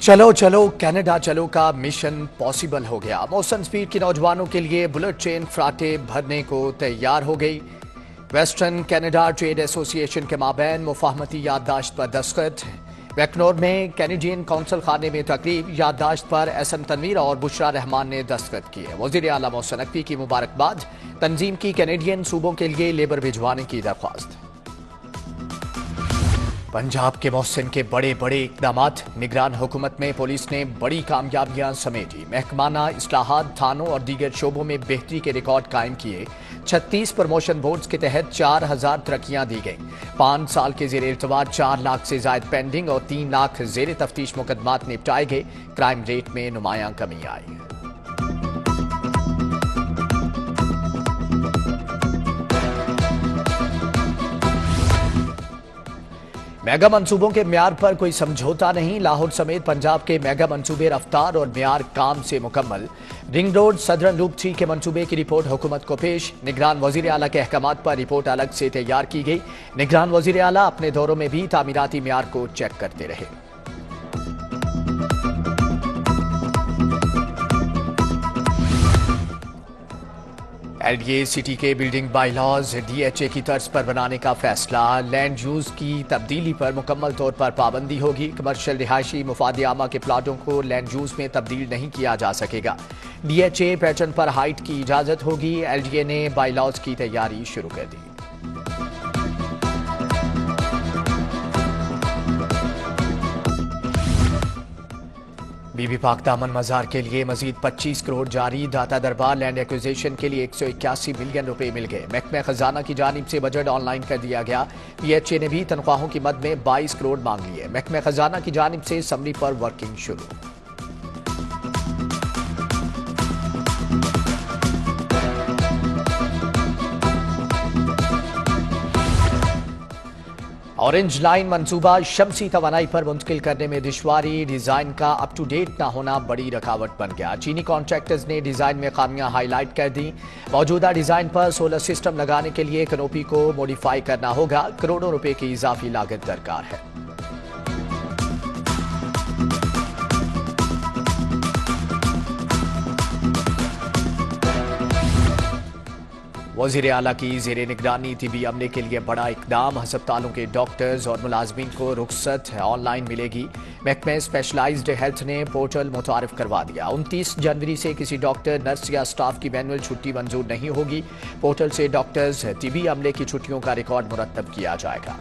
चलो चलो कनाडा चलो का मिशन पॉसिबल हो गया। मौसम स्पीड के नौजवानों के लिए बुलेट ट्रेन फ्राटे भरने को तैयार हो गई। वेस्टर्न कनाडा ट्रेड एसोसिएशन के माबैन मुफाहमती याददाश्त पर दस्तखत। वैक्नोर में कैनेडियन कौंसल खाने में तकरीब। याददाश्त पर एहसन तनवीर और बुशरा रहमान ने दस्तखत किए। वज़ीर आला मोहसिन नकवी की मुबारकबाद। तंजीम की कैनेडियन सूबों के लिए लेबर भिजवाने की दरख्वास्त। पंजाब के मोहसिन के बड़े बड़े इकदामात। निगरान हुकूमत में पुलिस ने बड़ी कामयाबियां समेटी। महकमाना इस्लाहात, थानों और दीगर शोबों में बेहतरी के रिकॉर्ड कायम किए। 36 प्रमोशन बोर्ड्स के तहत 4000 तरक्कियां दी गईं। 5 साल के जेर इल्तवा 4 लाख से जायद पेंडिंग और 3 लाख जेर तफ्तीश मुकदमात निपटाए गए। क्राइम रेट में नुमायां कमी आई। मेगा मंसूबों के म्यार पर कोई समझौता नहीं। लाहौर समेत पंजाब के मेगा मंसूबे रफ्तार और म्यार काम से मुकम्मल। रिंग रोड सदरन लूप 3 के मंसूबे की रिपोर्ट हुकूमत को पेश। निगरान वजीर आला के अहकामात पर रिपोर्ट अलग से तैयार की गई। निगरान वजीर आला अपने दौरों में भी तामीराती म्यार को चेक करते रहे। एलडीए सिटी के बिल्डिंग बाईलॉज डीएचए की तर्ज पर बनाने का फैसला। लैंड यूज की तब्दीली पर मुकम्मल तौर पर पाबंदी होगी। कमर्शियल रिहायशी मुफाद आमा के प्लाटों को लैंड यूज में तब्दील नहीं किया जा सकेगा। डीएचए पैटर्न पर हाइट की इजाजत होगी। एलडीए ने बाईलॉज की तैयारी शुरू कर दी। बीबी पाक दामन मजार के लिए मजीद 25 करोड़ जारी। दाता दरबार लैंड एक्विजिशन के लिए 181 मिलियन रुपए मिल गए। महकमा खजाना की जानिब से बजट ऑनलाइन कर दिया गया। पीएचए ने भी तनख्वाहों की मद में 22 करोड़ मांग लिए। महकमा खजाना की जानिब से समरी पर वर्किंग शुरू। ऑरेंज लाइन मंसूबा शमसी तवानाई पर मुंतकिल करने में दुश्वारी। डिजाइन का अप टू डेट न होना बड़ी रुकावट बन गया। चीनी कॉन्ट्रैक्टर्स ने डिजाइन में खामियां हाईलाइट कर दी। मौजूदा डिजाइन पर सोलर सिस्टम लगाने के लिए कनोपी को मॉडिफाई करना होगा। करोड़ों रुपए की इजाफी लागत दरकार है। वज़ीर आला की ज़ेरे निगरानी तिबी अमले के लिए बड़ा इकदाम। अस्पतालों के डॉक्टर्स और मुलाजमीन को रुख्सत ऑनलाइन मिलेगी। महकमे स्पेशलाइज्ड हेल्थ ने पोर्टल मुतारिफ करवा दिया। 29 जनवरी से किसी डॉक्टर, नर्स या स्टाफ की मैनुअल छुट्टी मंजूर नहीं होगी। पोर्टल से डॉक्टर्स, तिबी अमले की छुट्टियों का रिकॉर्ड मुरतब किया जाएगा।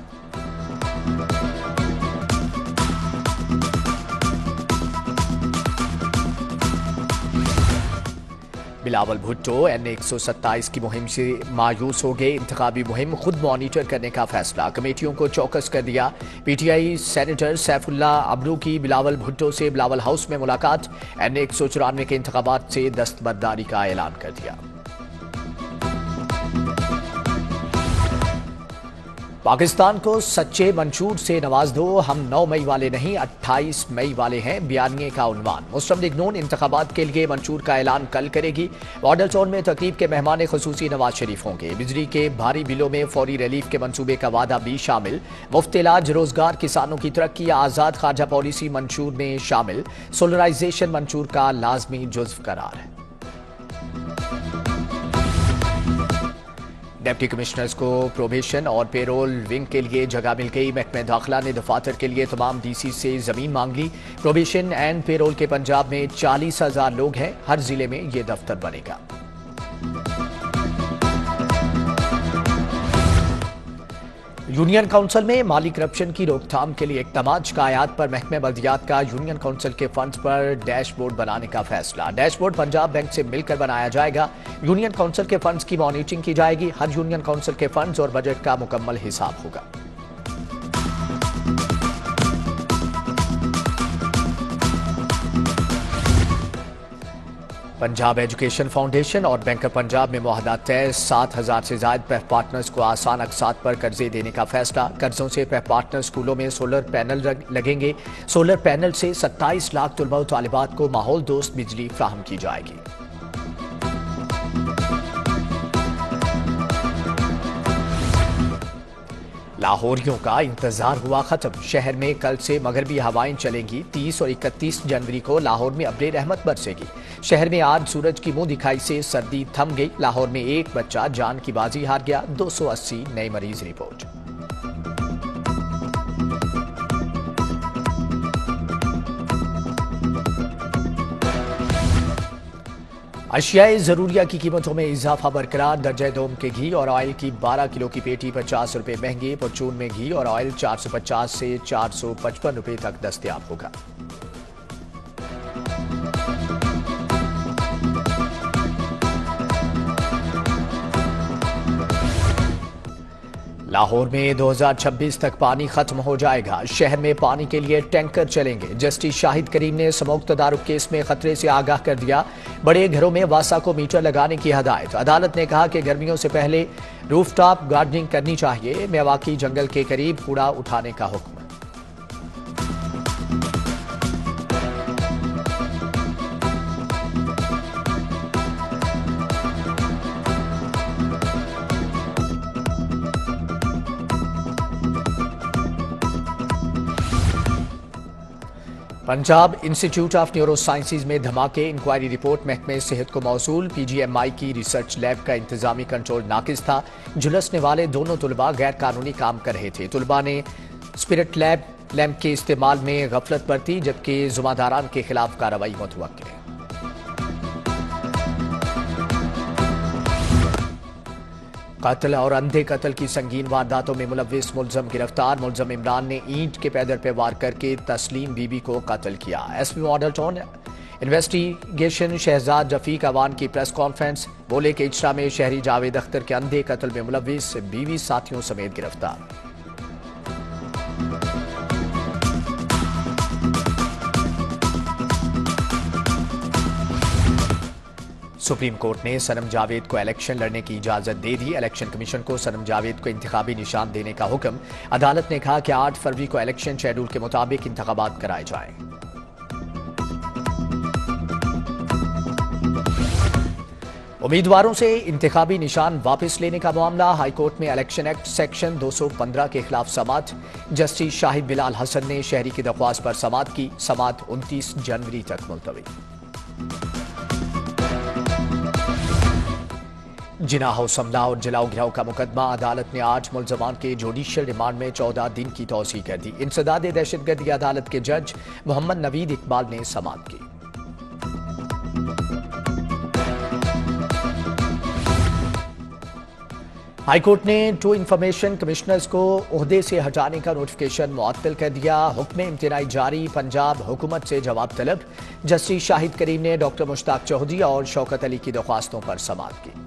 बिलावल भुट्टो N127 की मुहिम से मायूस हो गए। इंतखाबी मुहिम खुद मॉनिटर करने का फैसला। कमेटियों को चौकस कर दिया। पीटीआई सेनेटर सैफुल्ला अबरू की बिलावल भुट्टो से बिलावल हाउस में मुलाकात। N194 के इंतखाबात से दस्तबरदारी का ऐलान कर दिया। पाकिस्तान को सच्चे मंशूर से नवाज दो, हम 9 मई वाले नहीं 28 मई वाले हैं। बयानिए का उन्वान। मुस्लिम लीग नून इंतखाबात के लिए मंशूर का ऐलान कल करेगी। मॉडल टाउन में तकरीब के मेहमान खुसूसी नवाज शरीफ होंगे। बिजली के भारी बिलों में फौरी रिलीफ के मंसूबे का वादा भी शामिल। मुफ्त इलाज, रोजगार, किसानों की तरक्की, आजाद खारजा पॉलिसी मंशूर में शामिल। सोलराइजेशन मंशूर का लाजमी जुज्व करार है। डिप्टी कमिश्नर्स को प्रोबेशन और पेरोल विंग के लिए जगह मिल गई। महकमे दाखिला ने दफातर के लिए तमाम डीसी से जमीन मांग ली। प्रोबेशन एंड पेरोल के पंजाब में 40,000 लोग हैं। हर जिले में ये दफ्तर बनेगा। यूनियन काउंसिल में माली करप्शन की रोकथाम के लिए इक़दामात। शिकायत पर महकमे बल्दियात का यूनियन काउंसिल के फंड्स पर डैशबोर्ड बनाने का फैसला। डैशबोर्ड पंजाब बैंक से मिलकर बनाया जाएगा। यूनियन काउंसिल के फंड्स की मॉनिटरिंग की जाएगी। हर यूनियन काउंसिल के फंड्स और बजट का मुकम्मल हिसाब होगा। पंजाब एजुकेशन फाउंडेशन और बैंकर पंजाब में मुआहदा तय। 7,000 से ज्यादा पेफ पार्टनर्स को आसान अकसात पर कर्जे देने का फैसला। कर्जों से पेफ पार्टनर स्कूलों में सोलर पैनल लगेंगे। सोलर पैनल से 27 लाख तलबा व तालिबात को माहौल दोस्त बिजली फ्राहम की जाएगी। लाहौरियों का इंतजार हुआ खत्म। शहर में कल से मगरबी हवाएं चलेंगी। 30 और 31 जनवरी को लाहौर में अबरे रहमत बरसेगी। शहर में आज सूरज की मुंह दिखाई से सर्दी थम गई। लाहौर में एक बच्चा जान की बाजी हार गया। 280 नए मरीज रिपोर्ट। अशियाए जरूरिया की कीमतों में इजाफा बरकरार। दर्जा दोम के घी और ऑयल की 12 किलो की पेटी 50 रुपए महंगी। परचून में घी और ऑयल 450 से 455 रुपए तक दस्तयाब होगा। लाहौर में 2026 तक पानी खत्म हो जाएगा। शहर में पानी के लिए टैंकर चलेंगे। जस्टिस शाहिद करीम ने स्मोक तदारुक केस में खतरे से आगाह कर दिया। बड़े घरों में वासा को मीटर लगाने की हदायत। अदालत ने कहा कि गर्मियों से पहले रूफटॉप गार्डनिंग करनी चाहिए। मेवाकी जंगल के करीब कूड़ा उठाने का हुक्म। Punjab institute of neuro sciences में धमाके। इंक्वायरी रिपोर्ट महकमे सेहत को मौसूल। पीजीएमआई की रिसर्च लैब का इंतजामी कंट्रोल नाकिस था। झुलसने वाले दोनों तुलबा गैर कानूनी काम कर रहे थे। तुलबा ने स्पिरिट लैम्प के इस्तेमाल में गफलत बरती, जबकि जुम्मेदारान के खिलाफ कार्रवाई मुतवक्किल है। कत्ल और अंधे कत्ल की संगीन वारदातों में मुलव्विस मुलजम गिरफ्तार। मुलजम इमरान ने ईंट के पैदर पे वार करके तस्लीम बीबी को कत्ल किया। SP model town investigation Shahzad Rafiq Awan की प्रेस कॉन्फ्रेंस। बोले कि इजरा में शहरी जावेद अख्तर के अंधे कत्ल में मुलव्विस बीवी साथियों समेत गिरफ्तार। सुप्रीम कोर्ट ने सनम जावेद को इलेक्शन लड़ने की इजाजत दे दी। इलेक्शन कमीशन को सनम जावेद को इंतखाबी निशान देने का हुक्म। अदालत ने कहा कि 8 फरवरी को इलेक्शन शेड्यूल के मुताबिक इंतखाबात कराए जाएं। उम्मीदवारों से इंतखाबी निशान वापस लेने का मामला। हाईकोर्ट में इलेक्शन एक्ट सेक्शन 215 के खिलाफ समाअत। जस्टिस शाहिद बिलाल हसन ने शहरी की दरख्वास्त पर समाअत की। समाअत 29 जनवरी तक मुलतवी। जिना हाउस हमला और जलाओ गिराव का मुकदमा। अदालत ने 8 मुलजमान के जुडिशियल रिमांड में 14 दिन की तौसीह कर दी। इंसदाद दहशतगर्दी अदालत के जज मोहम्मद नवीद इकबाल ने समाअत की। हाईकोर्ट ने 2 इंफॉर्मेशन कमिश्नर्स को ओहदे से हटाने का नोटिफिकेशन मुअत्तल कर दिया। हुक्म इम्तिनाई जारी। पंजाब हुकूमत से जवाब तलब। जस्टिस शाहिद करीम ने डॉक्टर मुश्ताक चौधरी और शौकत अली की दरख्वास्तों पर समाअत की।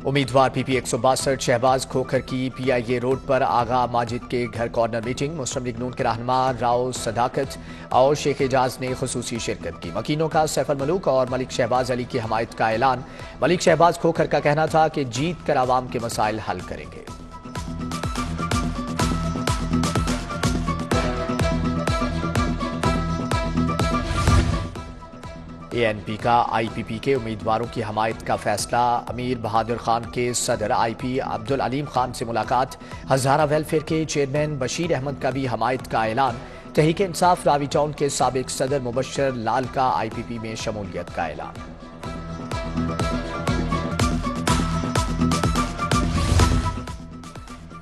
उम्मीदवार पीपी 162 शहबाज खोखर की पीआईए रोड पर आगा माजिद के घर कॉर्नर मीटिंग। मुस्लिम लीग नून के रहनुमा राव सदाकत और शेख एजाज ने खुसूसी शिरकत की। मकीनों का सैफुल मलूक और मलिक शहबाज अली की हमायत का ऐलान। मलिक शहबाज खोखर का कहना था कि जीत कर आवाम के मसाइल हल करेंगे। एएनपी का आईपीपी के उम्मीदवारों की हमायत का फैसला। अमीर बहादुर खान के सदर आईपी अब्दुल अलीम खान से मुलाकात। हजारा वेलफेयर के चेयरमैन बशीर अहमद का भी हमायत का ऐलान। तहरीक इंसाफ रावी टाउन के साबिक सदर मुबशर लाल का आईपीपी में शमूलियत का ऐलान।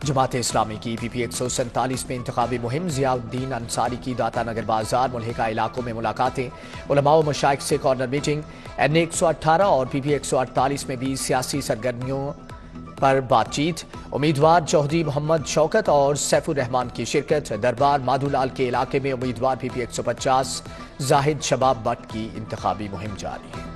जमात इस्लामी की पीपी 147 में इंतखाबी मुहिम। जियाउद्दीन अंसारी की दाता नगर बाजार मुल्हिका इलाकों में मुलाकातें। उलमा व मशाइख से कॉर्नर मीटिंग। एनए 118 और पीपी 148 में भी सियासी सरगर्मियों पर बातचीत। उम्मीदवार चौधरी मोहम्मद शौकत और सैफुर रहमान की शिरकत। दरबार माधुलाल के इलाके में उम्मीदवार पीपी 150 जाहिद शबाब भट्ट की इंतखाबी मुहिम जारी है।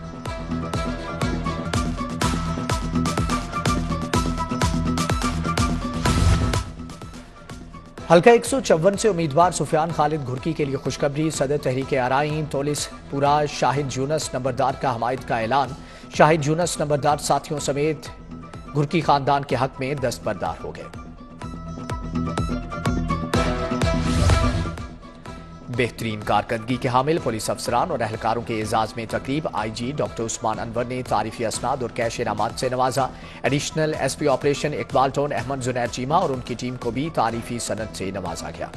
हल्का 154 से उम्मीदवार सुफियान खालिद घुर्की के लिए खुशखबरी। सदर तहरीक आराइन तोलिस पूरा शाहिद यूनस नंबरदार का हमायत का ऐलान। शाहिद यूनस नंबरदार साथियों समेत घुर्की खानदान के हक में दस्तबरदार हो गए। बेहतरीन कारकर्दगी के हामिल पुलिस अफसरान और एहलकारों के एजाज में तकरीब IG डॉक्टर उस्मान अनवर ने तारीफी असनाद और कैश इनामात से नवाजा। एडिशनल SP ऑपरेशन इकबाल टोन अहमद जुनैर चीमा और उनकी टीम को भी तारीफी सनद से नवाजा गया।